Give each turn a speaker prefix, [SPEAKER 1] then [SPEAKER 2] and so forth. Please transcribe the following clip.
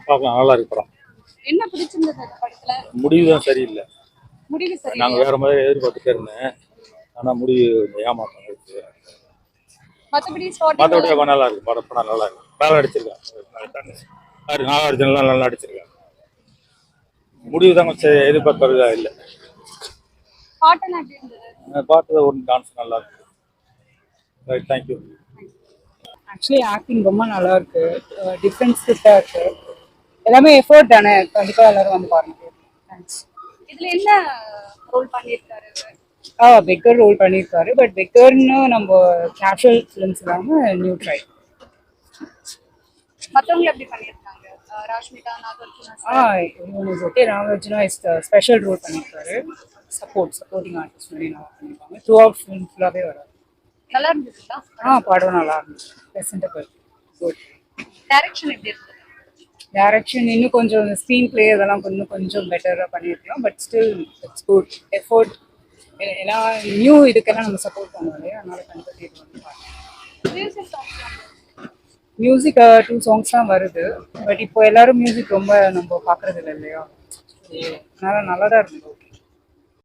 [SPEAKER 1] பார்க்கலாம், நல்லா இருக்கு படம்.
[SPEAKER 2] என்ன பிடிச்சிருந்தது அந்த படத்துல?
[SPEAKER 1] முடிவு தான் சரியில்லை.
[SPEAKER 2] முடிவு சரி.
[SPEAKER 1] நாங்கள் வேற மாதிரி எதிர்பார்த்துட்டே இருந்தேன், ஆனால் முடிவு ஏமாற்றம் இருக்கு.
[SPEAKER 2] மத்தபடி
[SPEAKER 1] மற்றபடி நல்லா இருக்கு படம் நல்லா இருக்கு. நல்லா நடிச்சிருக்காங்க, நாகார்ஜுனெல்லாம் நல்லா நடிச்சிருக்காங்க. முடிவு தான் கொஞ்சம் எதிர்பார்க்கறதா இல்லை.
[SPEAKER 2] பாட்டெல்லாம் எப்படி இருந்தது?
[SPEAKER 1] பாட்டு ஒரு டான்ஸ் நல்லா இருக்கு. Right, thank you.
[SPEAKER 3] ஆக்சுவலி ஆக்டிங் ரொம்ப நல்லா இருக்கு, டிஃப்ரென்ஸ் கிட்ட இருக்கு, எல்லாமே எஃபோர்ட் தானே, கண்டிப்பா எல்லாரும் வந்து பாருங்க. தேங்க்ஸ்.
[SPEAKER 2] இதுல என்ன ரோல் பண்ணிருக்காரு?
[SPEAKER 3] பெக்கர் ரோல் பண்ணியிருக்காரு, பட் பெக்கர்னு நம்ம கேஷுவல் ஃபிலிம்ஸ் இல்லாமல் நியூ ட்ரை.
[SPEAKER 2] மற்றவங்க எப்படி பண்ணியிருக்காங்க? Rashmika, Nagarjuna.
[SPEAKER 3] Okay, Nagarjuna is special role பண்ணியிருக்காரு, சப்போர்ட்டிங் ஆர்டிஸ்ட் மாதிரி நல்லா பண்ணியிருக்காங்க. த்ரூ அவுட் ஃபிலிம் ஃபுல்லாகவே வராது.
[SPEAKER 2] நல்லா இருந்துச்சுங்களா?
[SPEAKER 3] படம் நல்லா இருந்துச்சு, ப்ரெசென்டபிள், குட்.
[SPEAKER 2] டைரக்ஷன் எப்படி இருந்தது?
[SPEAKER 3] டைரக்ஷன் இன்னும் கொஞ்சம் ஸ்க்ரீன் பிளே அதெல்லாம் இன்னும் கொஞ்சம் பெட்டராக பண்ணியிருக்கலாம், but still it's good. Effort எல்லாம் நியூ இதுக்கெல்லாம் நம்ம சப்போர்ட் பண்ணுவோம் இல்லையா, அதனால கண்டிப்பாக வந்து மியூசிக் 2 songs தான் வருது, பட் இப்போ எல்லாரும் மியூசிக் ரொம்ப நம்ம பார்க்கறது இல்லை இல்லையா, அதனால நல்லா தான் இருந்தது.